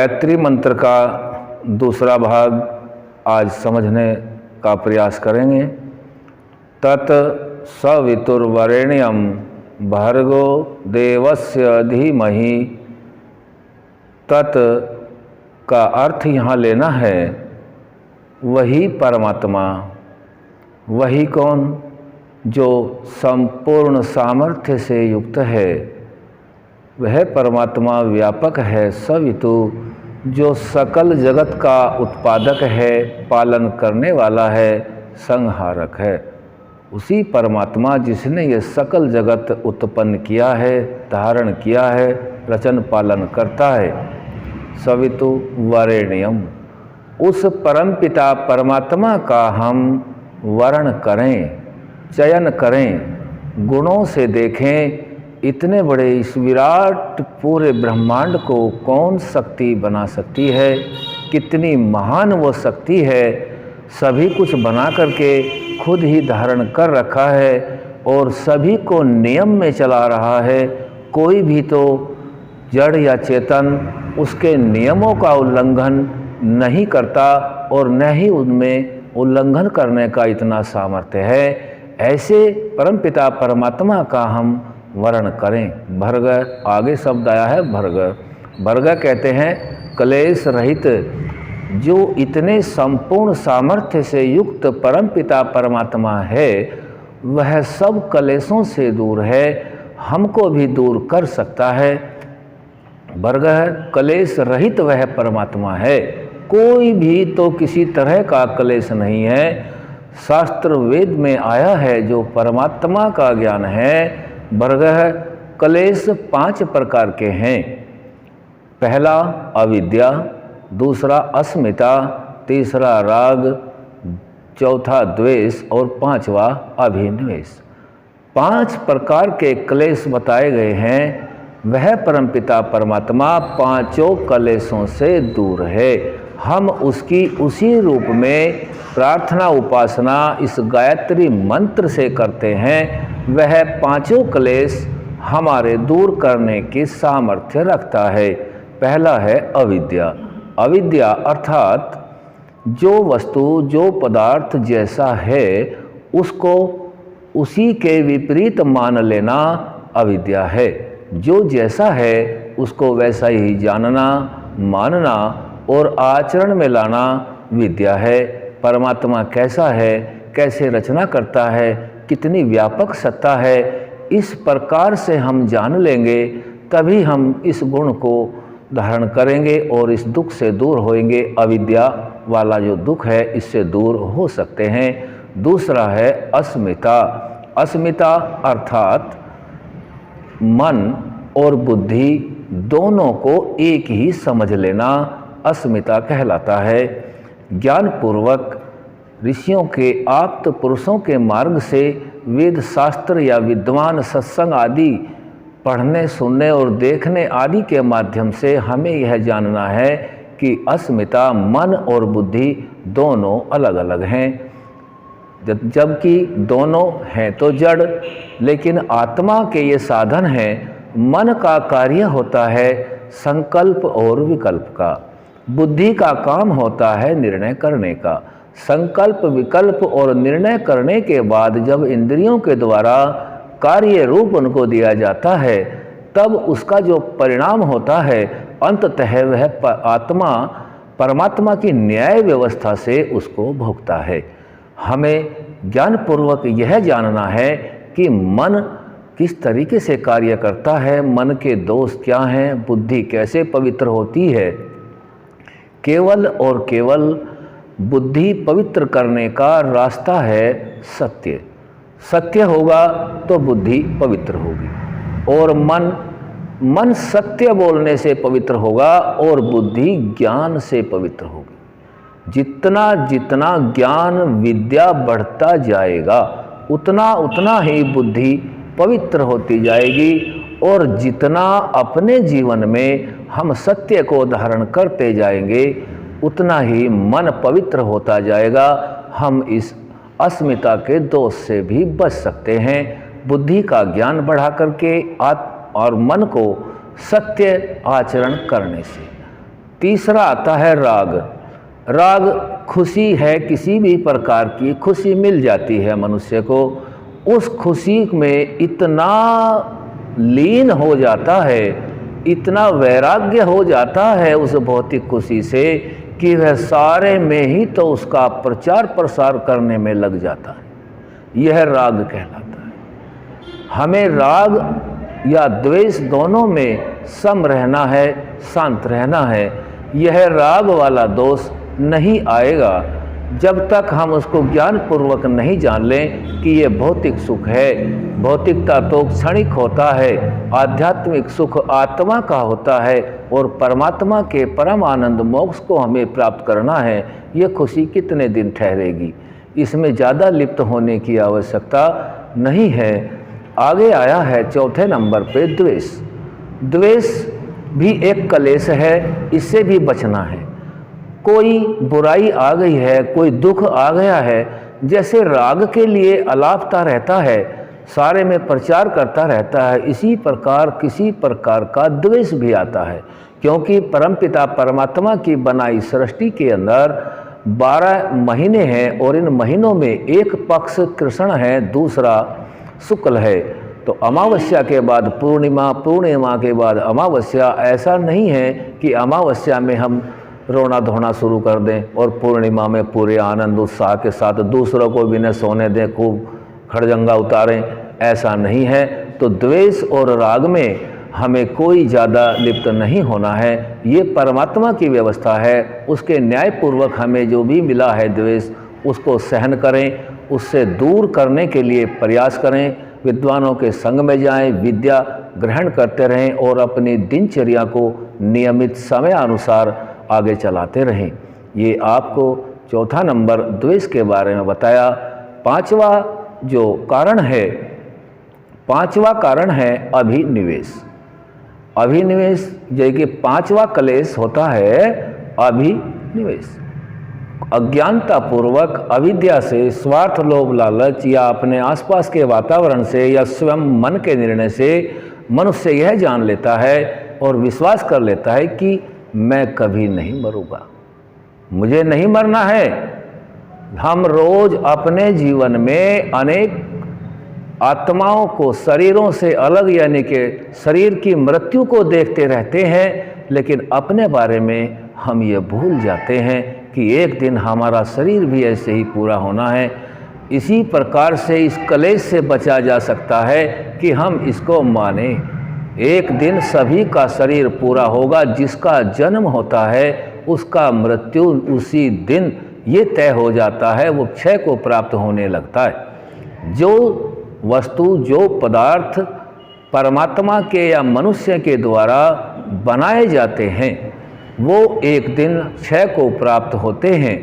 गायत्री मंत्र का दूसरा भाग आज समझने का प्रयास करेंगे। तत् सवितुर्वरेण्यं भर्गो देवस्य धीमहि। तत् का अर्थ यहाँ लेना है वही परमात्मा। वही कौन? जो संपूर्ण सामर्थ्य से युक्त है। वह परमात्मा व्यापक है, सवितु, जो सकल जगत का उत्पादक है, पालन करने वाला है, संहारक है। उसी परमात्मा जिसने ये सकल जगत उत्पन्न किया है, धारण किया है, रचन पालन करता है। सवितु वरेण्यम, उस परमपिता परमात्मा का हम वर्ण करें, चयन करें, गुणों से देखें। इतने बड़े इस विराट पूरे ब्रह्मांड को कौन शक्ति बना सकती है? कितनी महान वो शक्ति है। सभी कुछ बना करके खुद ही धारण कर रखा है और सभी को नियम में चला रहा है। कोई भी तो जड़ या चेतन उसके नियमों का उल्लंघन नहीं करता और न ही उनमें उल्लंघन करने का इतना सामर्थ्य है। ऐसे परमपिता परमात्मा का हम वर्ण करें। भर्ग, आगे शब्द आया है भर्ग। भर्ग कहते हैं क्लेश रहित। जो इतने संपूर्ण सामर्थ्य से युक्त परमपिता परमात्मा है, वह सब क्लेशों से दूर है, हमको भी दूर कर सकता है। भर्ग क्लेश रहित वह परमात्मा है। कोई भी तो किसी तरह का क्लेश नहीं है। शास्त्र वेद में आया है जो परमात्मा का ज्ञान है। भर्ग क्लेश 5 प्रकार के हैं। पहला अविद्या, दूसरा अस्मिता, तीसरा राग, चौथा द्वेष और 5वां अभिनिवेश। 5 प्रकार के क्लेश बताए गए हैं। वह परमपिता परमात्मा 5 क्लेशों से दूर है। हम उसकी उसी रूप में प्रार्थना उपासना इस गायत्री मंत्र से करते हैं। वह 5 क्लेश हमारे दूर करने की सामर्थ्य रखता है। पहला है अविद्या। अविद्या अर्थात जो वस्तु, जो पदार्थ जैसा है उसको उसी के विपरीत मान लेना अविद्या है। जो जैसा है उसको वैसा ही जानना, मानना और आचरण में लाना विद्या है। परमात्मा कैसा है, कैसे रचना करता है, कितनी व्यापक सत्ता है, इस प्रकार से हम जान लेंगे तभी हम इस गुण को धारण करेंगे और इस दुख से दूर होएंगे। अविद्या वाला जो दुख है इससे दूर हो सकते हैं। दूसरा है अस्मिता। अस्मिता अर्थात मन और बुद्धि दोनों को एक ही समझ लेना अस्मिता कहलाता है। ज्ञानपूर्वक ऋषियों के आप्त पुरुषों के मार्ग से वेद शास्त्र या विद्वान सत्संग आदि पढ़ने, सुनने और देखने आदि के माध्यम से हमें यह जानना है कि अस्मिता, मन और बुद्धि दोनों अलग अलग हैं। जबकि दोनों हैं तो जड़, लेकिन आत्मा के ये साधन हैं। मन का कार्य होता है संकल्प और विकल्प का। बुद्धि का काम होता है निर्णय करने का। संकल्प, विकल्प और निर्णय करने के बाद जब इंद्रियों के द्वारा कार्य रूप उनको दिया जाता है, तब उसका जो परिणाम होता है अंततः वह आत्मा परमात्मा की न्याय व्यवस्था से उसको भोगता है। हमें ज्ञानपूर्वक यह जानना है कि मन किस तरीके से कार्य करता है, मन के दोष क्या हैं, बुद्धि कैसे पवित्र होती है। केवल और केवल बुद्धि पवित्र करने का रास्ता है सत्य। सत्य होगा तो बुद्धि पवित्र होगी और मन सत्य बोलने से पवित्र होगा और बुद्धि ज्ञान से पवित्र होगी। जितना जितना ज्ञान विद्या बढ़ता जाएगा उतना उतना ही बुद्धि पवित्र होती जाएगी और जितना अपने जीवन में हम सत्य को धारण करते जाएंगे उतना ही मन पवित्र होता जाएगा। हम इस अस्मिता के दोष से भी बच सकते हैं। बुद्धि का ज्ञान बढ़ा करके और मन को सत्य आचरण करने से। तीसरा आता है राग। राग खुशी है, किसी भी प्रकार की खुशी मिल जाती है मनुष्य को, उस खुशी में इतना लीन हो जाता है, इतना वैराग्य हो जाता है उस भौतिक खुशी से कि वह सारे में ही तो उसका प्रचार प्रसार करने में लग जाता है। यह राग कहलाता है। हमें राग या द्वेष दोनों में सम रहना है, शांत रहना है। यह राग वाला दोष नहीं आएगा जब तक हम उसको ज्ञान पूर्वक नहीं जान लें कि ये भौतिक सुख है। भौतिकता तो क्षणिक होता है, आध्यात्मिक सुख आत्मा का होता है और परमात्मा के परम आनंद मोक्ष को हमें प्राप्त करना है। ये खुशी कितने दिन ठहरेगी, इसमें ज़्यादा लिप्त होने की आवश्यकता नहीं है। आगे आया है चौथे नंबर पे द्वेष। द्वेष भी एक कलेश है, इससे भी बचना है। कोई बुराई आ गई है, कोई दुख आ गया है, जैसे राग के लिए अलापता रहता है, सारे में प्रचार करता रहता है, इसी प्रकार किसी प्रकार का द्वेष भी आता है। क्योंकि परमपिता परमात्मा की बनाई सृष्टि के अंदर 12 महीने हैं और इन महीनों में एक पक्ष कृष्ण है, दूसरा शुक्ल है। तो अमावस्या के बाद पूर्णिमा, पूर्णिमा के बाद अमावस्या। ऐसा नहीं है कि अमावस्या में हम रोना धोना शुरू कर दें और पूर्णिमा में पूरे आनंद उत्साह के साथ दूसरों को भी न सोने दें, खूब खड़जंगा उतारें। ऐसा नहीं है। तो द्वेष और राग में हमें कोई ज़्यादा लिप्त नहीं होना है। ये परमात्मा की व्यवस्था है, उसके न्यायपूर्वक हमें जो भी मिला है द्वेष, उसको सहन करें, उससे दूर करने के लिए प्रयास करें। विद्वानों के संग में जाएं, विद्या ग्रहण करते रहें और अपनी दिनचर्या को नियमित समय अनुसार आगे चलाते रहें। ये आपको चौथा नंबर द्वेष के बारे में बताया। पांचवा जो कारण है, पांचवा कारण है अभिनिवेश। अभिनिवेश जो कि पांचवा क्लेश होता है अभिनिवेश। अज्ञानता पूर्वक अविद्या से, स्वार्थ, लोभ, लालच या अपने आसपास के वातावरण से या स्वयं मन के निर्णय से मनुष्य यह जान लेता है और विश्वास कर लेता है कि मैं कभी नहीं मरूंगा, मुझे नहीं मरना है। हम रोज अपने जीवन में अनेक आत्माओं को शरीरों से अलग यानी कि शरीर की मृत्यु को देखते रहते हैं, लेकिन अपने बारे में हम ये भूल जाते हैं कि एक दिन हमारा शरीर भी ऐसे ही पूरा होना है। इसी प्रकार से इस क्लेश से बचा जा सकता है कि हम इसको माने। एक दिन सभी का शरीर पूरा होगा, जिसका जन्म होता है उसका मृत्यु उसी दिन ये तय हो जाता है, वो क्षय को प्राप्त होने लगता है। जो वस्तु, जो पदार्थ परमात्मा के या मनुष्य के द्वारा बनाए जाते हैं वो एक दिन क्षय को प्राप्त होते हैं।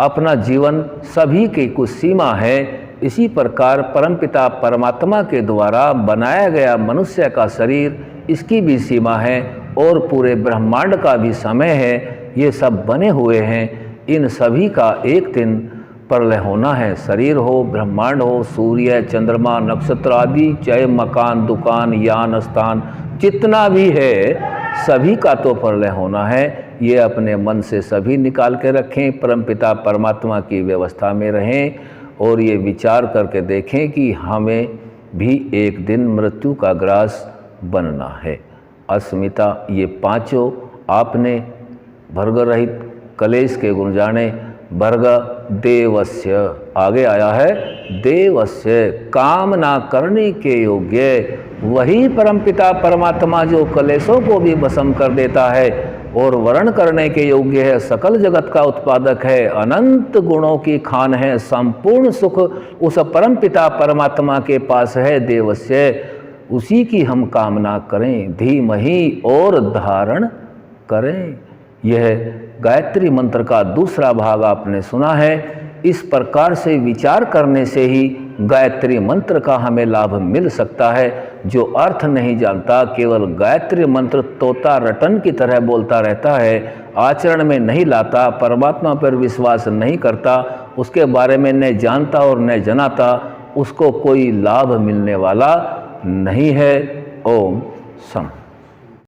अपना जीवन सभी की कुछ सीमा है। इसी प्रकार परमपिता परमात्मा के द्वारा बनाया गया मनुष्य का शरीर, इसकी भी सीमा है और पूरे ब्रह्मांड का भी समय है। ये सब बने हुए हैं, इन सभी का एक दिन प्रलय होना है। शरीर हो, ब्रह्मांड हो, सूर्य, चंद्रमा, नक्षत्र आदि, चाहे मकान, दुकान, यान, स्थान, जितना भी है सभी का तो प्रलय होना है। ये अपने मन से सभी निकाल के रखें, परमपिता परमात्मा की व्यवस्था में रहें और ये विचार करके देखें कि हमें भी एक दिन मृत्यु का ग्रास बनना है। अस्मिता, ये पांचों आपने भर्ग रहित कलेश के गुण जाने। भर्ग देवस्य, आगे आया है देवस्य, काम ना करने के योग्य। वही परमपिता परमात्मा जो कलेशों को भी भस्म कर देता है और वर्ण करने के योग्य है, सकल जगत का उत्पादक है, अनंत गुणों की खान है, संपूर्ण सुख उस परमपिता परमात्मा के पास है। देवस्य, उसी की हम कामना करें, धीमहि और धारण करें। यह गायत्री मंत्र का दूसरा भाग आपने सुना है। इस प्रकार से विचार करने से ही गायत्री मंत्र का हमें लाभ मिल सकता है। जो अर्थ नहीं जानता, केवल गायत्री मंत्र तोता रटन की तरह बोलता रहता है, आचरण में नहीं लाता, परमात्मा पर विश्वास नहीं करता, उसके बारे में न जानता और न जनाता, उसको कोई लाभ मिलने वाला नहीं है। ओम सम।